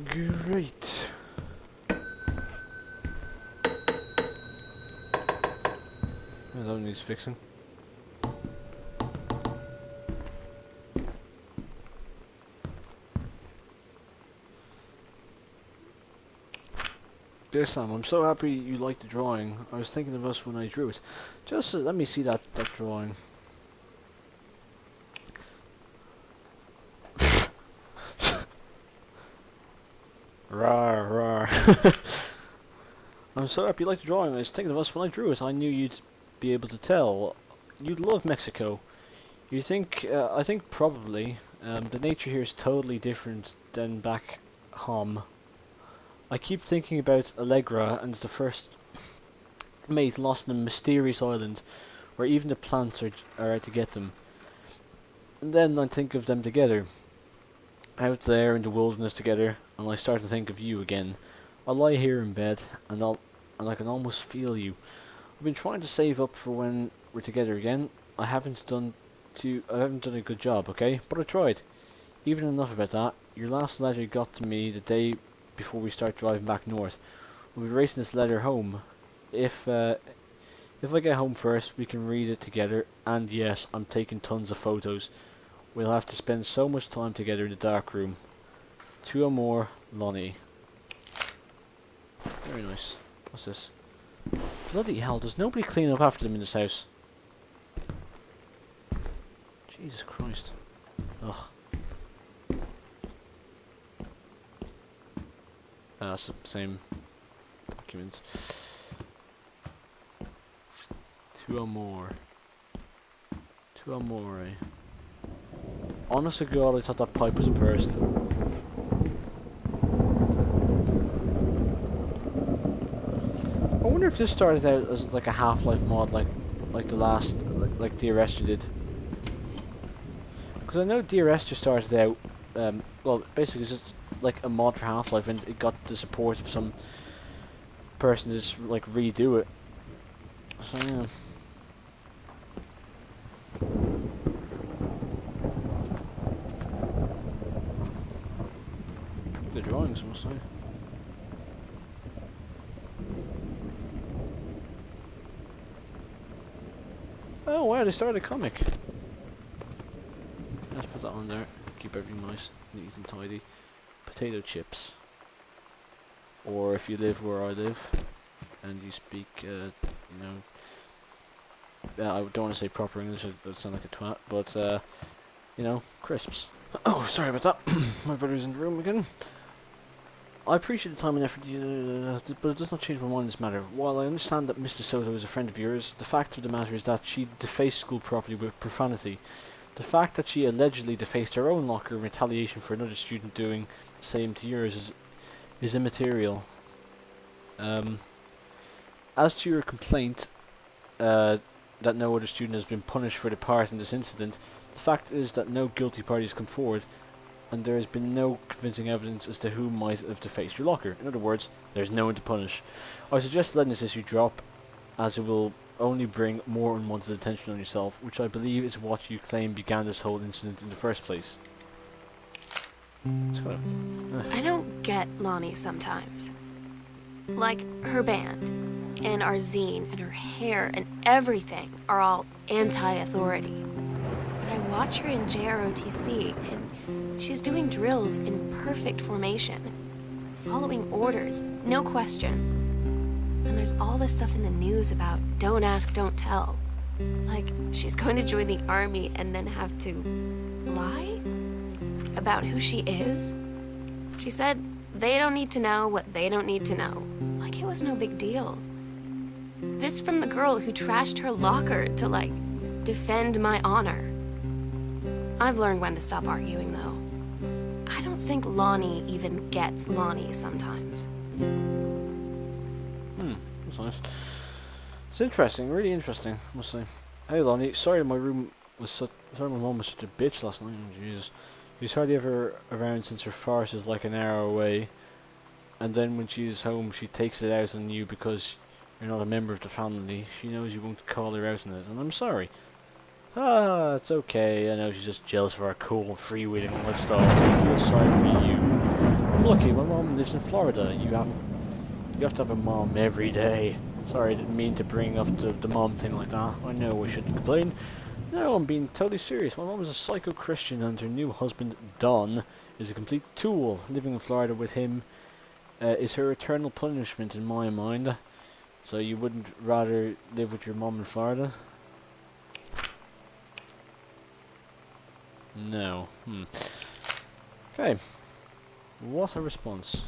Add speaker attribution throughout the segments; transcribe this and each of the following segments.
Speaker 1: Great. That needs fixing. Dear Sam, I'm so happy you liked the drawing. I was thinking of us when I drew it. Just let me see that drawing. Rawr, rawr. I'm so happy you liked the drawing. I was thinking of us when I drew it. I knew you'd be able to tell. You'd love Mexico. You think, I think probably, the nature here is totally different than back home. I keep thinking about Allegra and the first mate lost on a mysterious island where even the plants are out to get them. And then I think of them together, out there in the wilderness together, and I start to think of you again. I lie here in bed and I can almost feel you. I've been trying to save up for when we're together again. I haven't done a good job, okay? But I tried. Even enough about that. Your last letter got to me the day before we start driving back north. We'll be racing this letter home. If I get home first, we can read it together. And yes, I'm taking tons of photos. We'll have to spend so much time together in the dark room. 2 or more, Lonnie. Very nice. What's this? Bloody hell, does nobody clean up after them in this house? Jesus Christ. Ugh. That's the same document. 2 or more. 2 or more, eh? Honest to God, I thought that pipe was a person. I wonder if this started out as like a Half-Life mod, like the last, like Dear Esther did. Because I know Dear Esther started out, well, basically it's just like a mod for Half-Life, and it got the support of some person to just like redo it. So yeah. The drawings, must say. Oh wow, they started a comic. Let's put that on there. Keep everything nice, neat and tidy. Potato chips. Or if you live where I live, and you speak, you know, I don't want to say proper English, it would sound like a twat, but, you know, crisps. Oh, sorry about that. My brother's in the room again. I appreciate the time and effort, but it does not change my mind in this matter. While I understand that Mr. Soto is a friend of yours, the fact of the matter is that she defaced school property with profanity. The fact that she allegedly defaced her own locker in retaliation for another student doing the same to yours is immaterial. As to your complaint, that no other student has been punished for the part in this incident, the fact is that no guilty parties come forward, and there has been no convincing evidence as to who might have defaced your locker. In other words, there is no one to punish. I suggest letting this issue drop, as it will only bring more unwanted attention on yourself, which I believe is what you claim began this whole incident in the first place. So,
Speaker 2: I don't get Lonnie sometimes. Like, her band, and our zine, and her hair, and everything are all anti-authority. But I watch her in JROTC, and she's doing drills in perfect formation, following orders, no question. And there's all this stuff in the news about don't ask, don't tell. Like, she's going to join the army and then have to lie about who she is. She said they don't need to know what they don't need to know. Like it was no big deal. This from the girl who trashed her locker to, like, defend my honor. I've learned when to stop arguing, though. I don't think Lonnie even gets Lonnie sometimes.
Speaker 1: That's nice. It's interesting, really interesting, I must say. Hey Lonnie, sorry my mom was such a bitch last night. Oh, Jesus. She's hardly ever around since her farce is like an hour away. And then when she's home, she takes it out on you because you're not a member of the family. She knows you won't call her out on it, and I'm sorry. Ah, it's okay. I know she's just jealous of our cool and freewheeling lifestyle. I feel sorry for you. I'm lucky. My mom lives in Florida. You have to have a mom every day. Sorry, I didn't mean to bring up the mom thing like that. I know I shouldn't complain. No, I'm being totally serious. My mom is a psycho Christian and her new husband, Don, is a complete tool. Living in Florida with him is her eternal punishment in my mind. So you wouldn't rather live with your mom in Florida? No. Okay. What a response.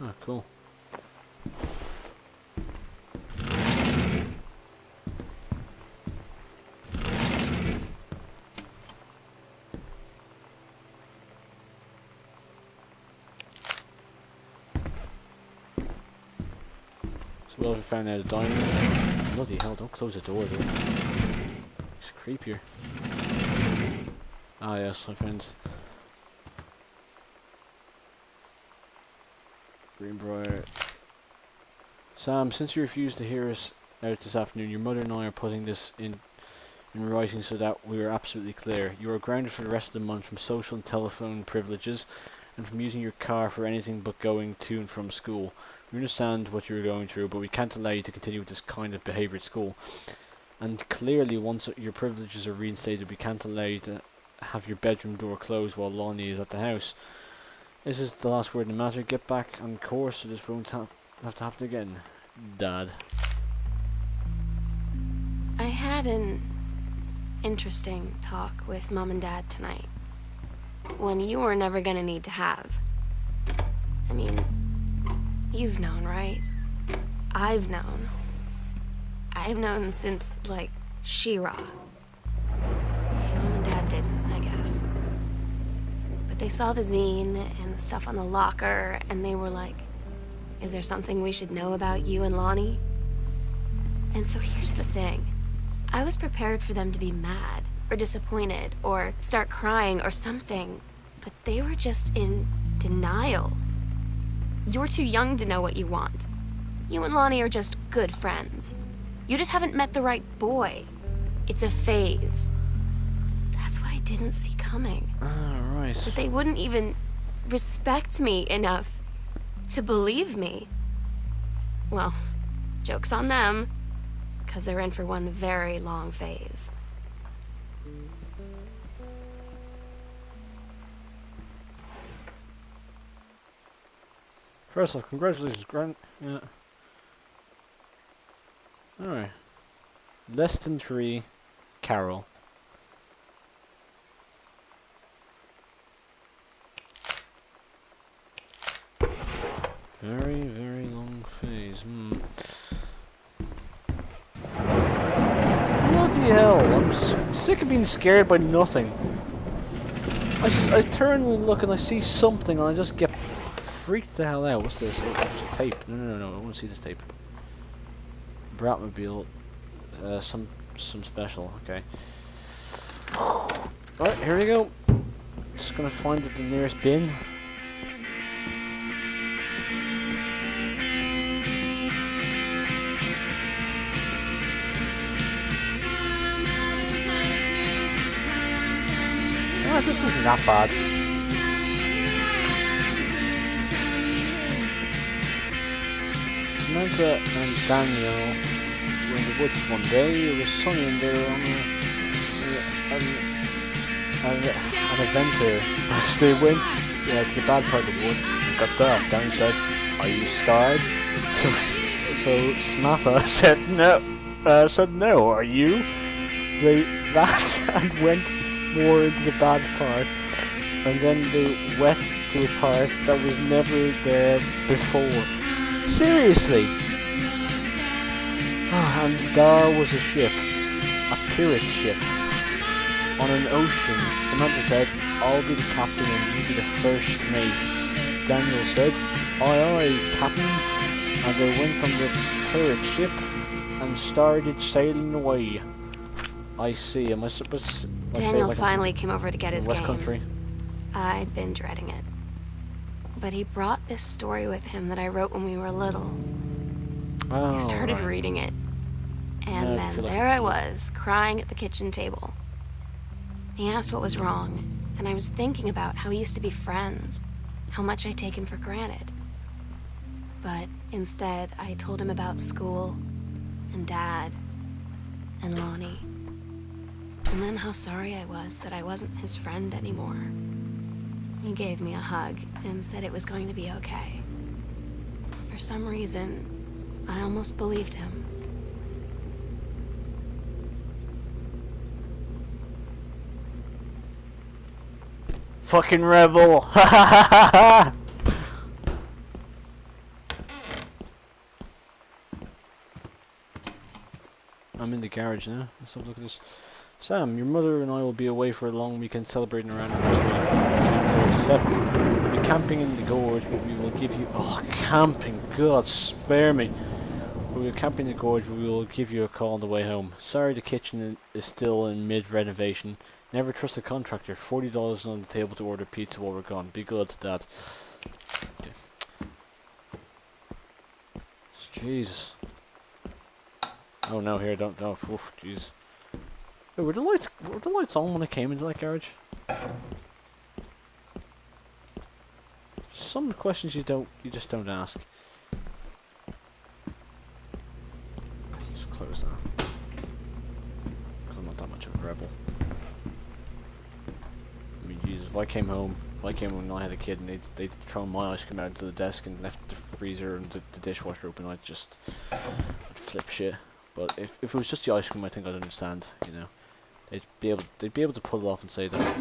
Speaker 1: Ah, cool. So well, we found out a diamond. Bloody hell, don't close the door though. It's creepier. Ah yes, I found Greenbrier. Sam, since you refused to hear us out this afternoon, your mother and I are putting this in writing so that we are absolutely clear. You are grounded for the rest of the month from social and telephone privileges and from using your car for anything but going to and from school. We understand what you are going through, but we can't allow you to continue with this kind of behaviour at school. And clearly, once your privileges are reinstated, we can't allow you to have your bedroom door closed while Lonnie is at the house. This is the last word in the matter. Get back on course so this won't have to happen again. Dad.
Speaker 2: I had an interesting talk with Mom and Dad tonight. One you were never gonna need to have. I mean, you've known, right? I've known. I've known since, like, Shiro. Mom and Dad didn't, I guess. But they saw the zine and the stuff on the locker, and they were like, is there something we should know about you and Lonnie? And so here's the thing. I was prepared for them to be mad, or disappointed, or start crying, or something. But they were just in denial. You're too young to know what you want. You and Lonnie are just good friends. You just haven't met the right boy. It's a phase. That's what I didn't see coming.
Speaker 1: Right.
Speaker 2: That they wouldn't even respect me enough to believe me. Well, joke's on them, because they're in for one very long phase.
Speaker 1: First off, congratulations, Grant. Yeah. Alright. Less than 3, Carol. Very, very long phase. Bloody hell, I'm sick of being scared by nothing. I turn and look and I see something and I just get freaked the hell out. What's this? Oh, it's a tape. No, I want to see this tape. Bratmobile. Some special. Okay. Alright, here we go. Just gonna find the nearest bin. This isn't that bad. Samantha and Daniel were in the woods one day. It was sunny and they were on an adventure. As they went to the bad part of the wood, it got dark. Daniel said, "Are you scarred?" So Samantha said, "No." No. Are you? They laughed and went more into the bad part, and then they went to a part that was never there before. Seriously! And there was a ship, a pirate ship, on an ocean. Samantha said, "I'll be the captain and you be the first mate." Daniel said, "Aye, aye, captain." And they went on the pirate ship and started sailing away. I see. Am I supposed to...
Speaker 2: Daniel finally came over to get his
Speaker 1: West
Speaker 2: game.
Speaker 1: Country.
Speaker 2: I'd been dreading it. But he brought this story with him that I wrote when we were little.
Speaker 1: Oh,
Speaker 2: I started
Speaker 1: right.
Speaker 2: reading it. And
Speaker 1: I
Speaker 2: then
Speaker 1: feel like
Speaker 2: there I was, crying at the kitchen table. He asked what was wrong, and I was thinking about how we used to be friends, how much I'd taken for granted. But instead, I told him about school, and Dad, and Lonnie. And then how sorry I was that I wasn't his friend anymore. He gave me a hug and said it was going to be okay. For some reason, I almost believed him.
Speaker 1: Fucking rebel! Ha ha ha ha ha! I'm in the garage now. Let's have a look at this. Sam, your mother and I will be away for a long weekend celebrating our anniversary. January 27th. We'll be camping in the gorge, but we will give you... Oh, camping! God, spare me! We will camp in the gorge, but we will give you a call on the way home. Sorry, the kitchen is still in mid-renovation. Never trust a contractor. $40 on the table to order pizza while we're gone. Be good, Dad. Okay. Jesus. Oh no, here, don't. Oh, jeez. Wait, were the lights on when I came into that garage? Some questions you just don't ask. Just close that. Because I'm not that much of a rebel. I mean, Jesus, if I came home when I had a kid and they'd thrown my ice cream out into the desk and left the freezer and the dishwasher open, I'd flip shit. But if it was just the ice cream, I think I'd understand, you know. They'd be able to pull it off and say that.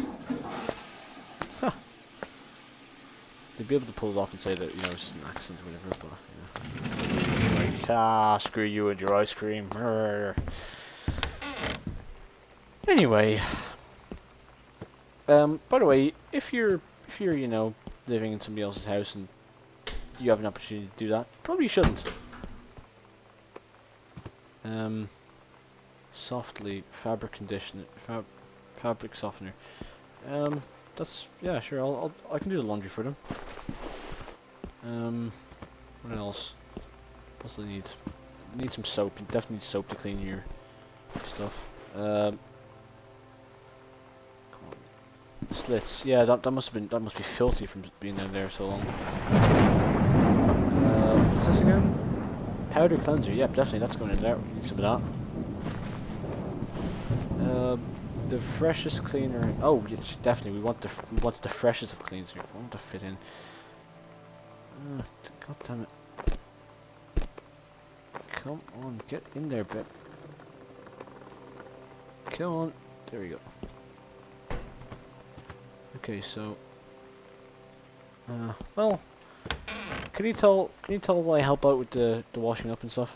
Speaker 1: Huh. They'd be able to pull it off and say that, you know, it's just an accident or whatever, but, you know. Like, ah, screw you and your ice cream. Anyway. By the way, if you're, you know, living in somebody else's house and you have an opportunity to do that, probably shouldn't. Softly, fabric conditioner, fabric softener. That's, yeah, sure, I can do the laundry for them. What else? What's the need? Need some soap. You definitely need soap to clean your stuff. Slits. Yeah, that must be filthy from being down there so long. What's this again? Powder cleanser. Yep, definitely that's going in there. We need some of that. The freshest cleaner. Oh, yes, definitely. We want the freshest of cleanser. We want to fit in. God damn it! Come on, get in there, bit. Come on. There we go. Okay, so. Well. Can you tell that I help out with the washing up and stuff?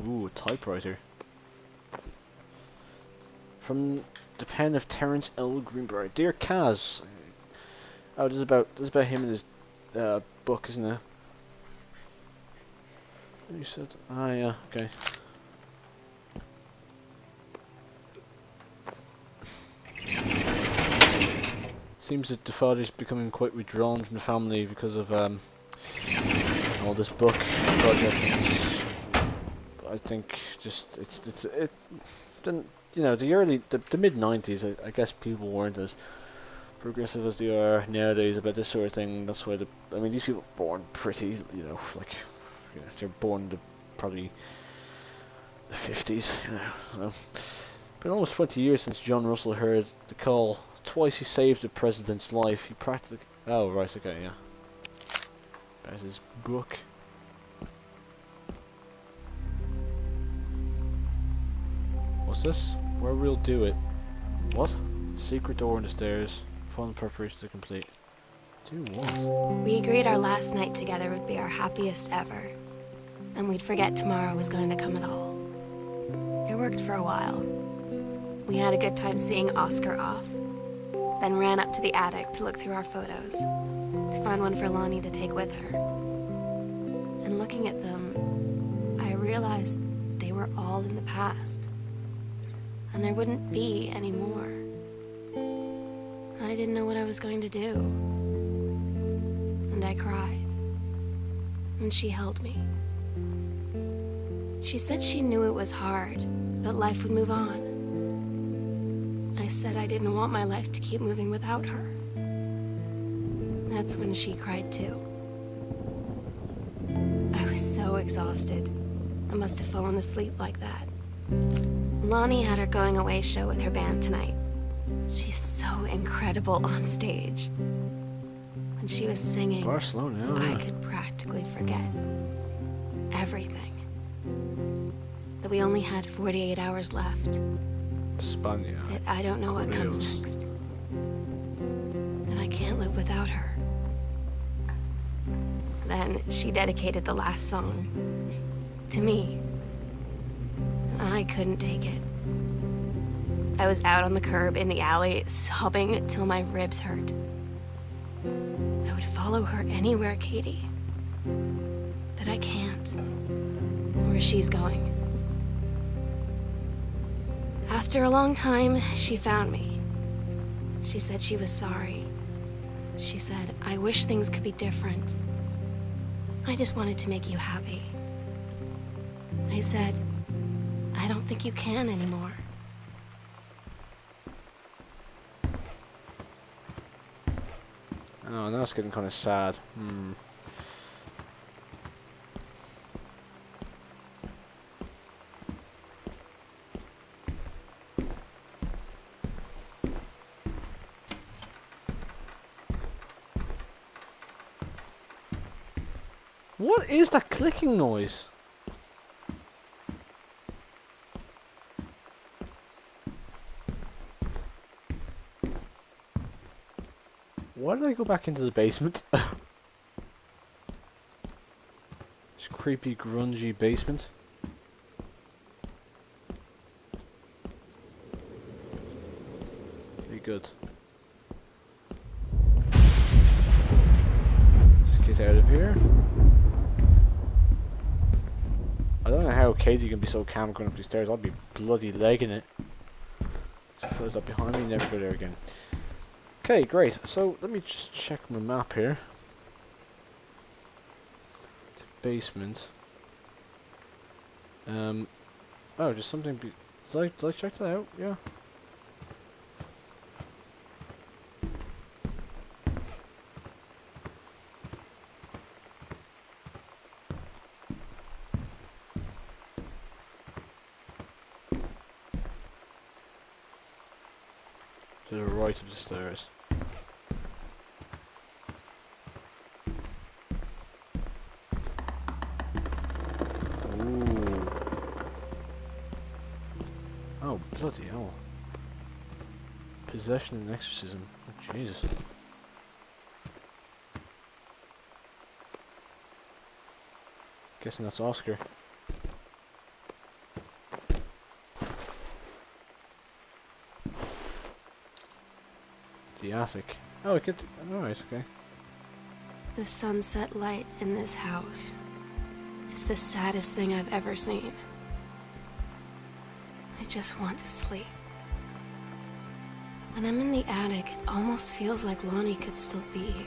Speaker 1: Ooh, a typewriter. From the pen of Terence L. Greenbrier. Dear Kaz. Oh, this is about him and his book, isn't it? You said, ah, yeah, okay. Seems that the father's becoming quite withdrawn from the family because of all this book project. I think just it then, you know, the mid 90s, I guess people weren't as progressive as they are nowadays about this sort of thing. That's why I mean, these people were born pretty, you know, like, you know, they're born to probably the 50s, you know. So. Been almost 20 years since John Russell heard the call. Twice he saved the president's life. He practically... Oh, right, okay, yeah. There's his book. What's this? Where we'll do it. What? Secret door in the stairs. Final preparations are complete. Do what?
Speaker 2: We agreed our last night together would be our happiest ever. And we'd forget tomorrow was going to come at all. It worked for a while. We had a good time seeing Oscar off. Then ran up to the attic to look through our photos, to find one for Lonnie to take with her. And looking at them, I realized they were all in the past. and there wouldn't be any more. And I didn't know what I was going to do. And I cried. And she held me. She said she knew it was hard, but life would move on. I said I didn't want my life to keep moving without her. That's when she cried too. I was so exhausted. I must have fallen asleep like that. Lonnie had her going away show with her band tonight. She's so incredible on stage. When she was singing,
Speaker 1: Barcelona, yeah.
Speaker 2: I could practically forget everything. That we only had 48 hours left.
Speaker 1: Spania.
Speaker 2: That I don't know what comes next. That I can't live without her. Then she dedicated the last song to me. And I couldn't take it. I was out on the curb in the alley, sobbing till my ribs hurt. I would follow her anywhere, Katie. But I can't. Where she's going. After a long time, she found me. She said she was sorry. She said, I wish things could be different. I just wanted to make you happy. I said, I don't think you can anymore.
Speaker 1: Oh, now it's getting kind of sad. What is that clicking noise? Why did I go back into the basement? This creepy, grungy basement. Very good. Let's get out of here. I don't know how Katie can be so calm going up these stairs. I'll be bloody legging it. Just close that behind me, never go there again. Okay, great. So let me just check my map here. Basement. Oh, just something. Did I check that out? Yeah. To the right of the stairs. Ooh. Oh, bloody hell. Possession and exorcism. Oh, Jesus. Guessing that's Oscar. The attic. Oh, it gets. Alright, okay.
Speaker 2: The sunset light in this house is the saddest thing I've ever seen. I just want to sleep. When I'm in the attic, it almost feels like Lonnie could still be here.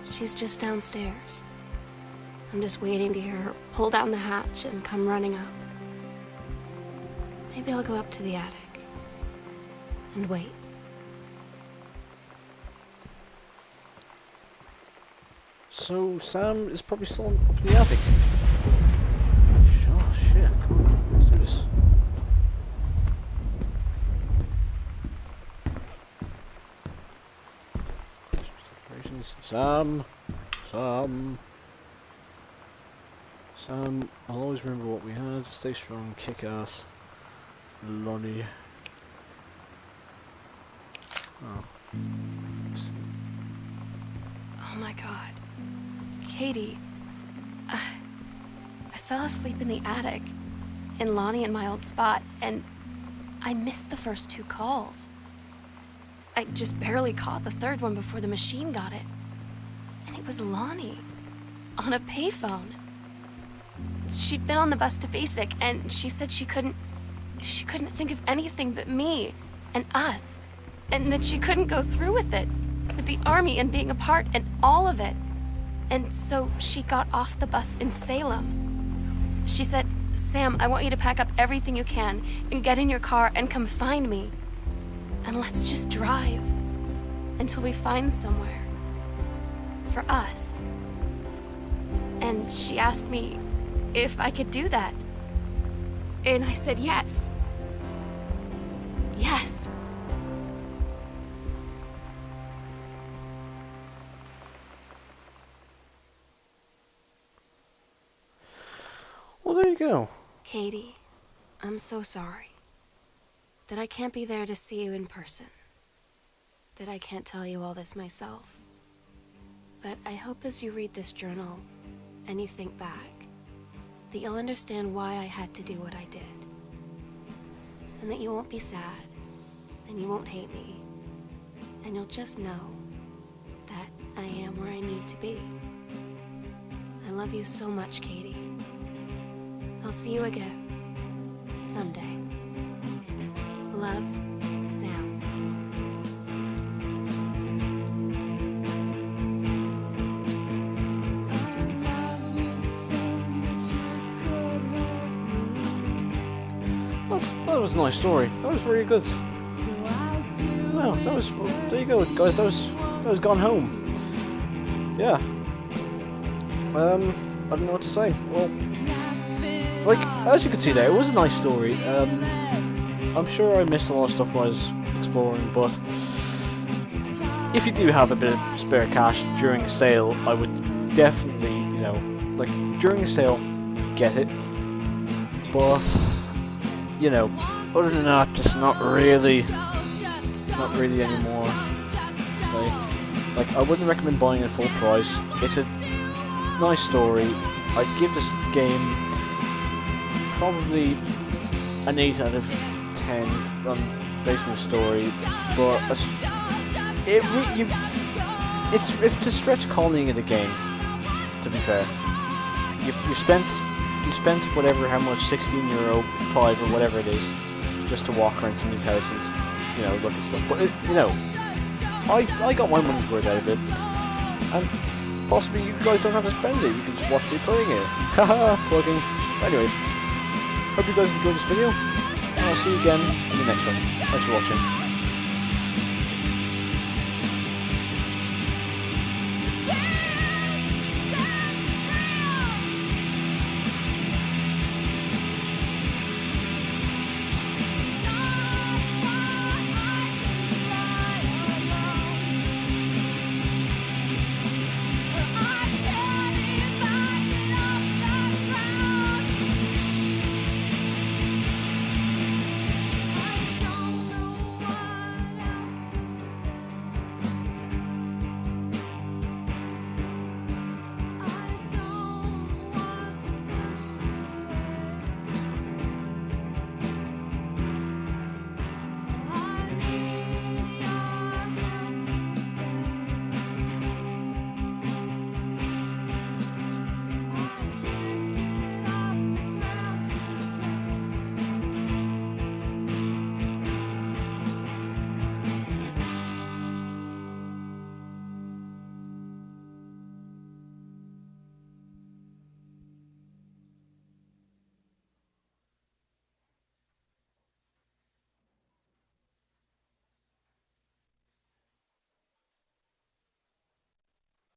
Speaker 2: She's just downstairs. I'm just waiting to hear her pull down the hatch and come running up. Maybe I'll go up to the attic and wait.
Speaker 1: So Sam is probably still up in the attic. Oh shit! Come on, let's do this. Sam, I'll always remember what we had. Stay strong, kick ass, Lonnie. Oh.
Speaker 2: Oh my god. Katie, I fell asleep in the attic, in Lonnie and my old spot, and I missed the first 2 calls. I just barely caught the third one before the machine got it. And it was Lonnie, on a payphone. She'd been on the bus to Basic, and she said she couldn't she couldn't think of anything but me and us, and that she couldn't go through with it, with the army and being apart and all of it. And so she got off the bus in Salem. She said, "Sam, I want you to pack up everything you can and get in your car and come find me. And let's just drive until we find somewhere for us." And she asked me if I could do that. And I said yes. Yes.
Speaker 1: Well, there you go.
Speaker 2: Katie, I'm so sorry that I can't be there to see you in person, that I can't tell you all this myself. But I hope as you read this journal and you think back, that you'll understand why I had to do what I did. And that you won't be sad, and you won't hate me, and you'll just know that I am where I need to be. I love you so much, Katie. I'll see you again someday. Love, Sam.
Speaker 1: That was a nice story. That was very good. No, that was. There you go, guys. That was Gone Home. Yeah. I don't know what to say. Well, like as you can see there, it was a nice story. I'm sure I missed a lot of stuff while I was exploring, but if you do have a bit of spare cash during a sale, I would definitely, like during a sale, get it. But other than that, just not really anymore. So, like, I wouldn't recommend buying it full price. It's a nice story. I'd give this game probably an 8 out of 10 based on the story, but it's a stretch calling it a game. To be fair, you spent whatever, how much, €16, 5 or whatever it is, just to walk around somebody's house and look at stuff. But I got my money's worth out of it, and possibly you guys don't have to spend it. You can just watch me playing it. Haha, plugging. Anyway, hope you guys enjoyed this video, and I'll see you again in the next one. Thanks for watching.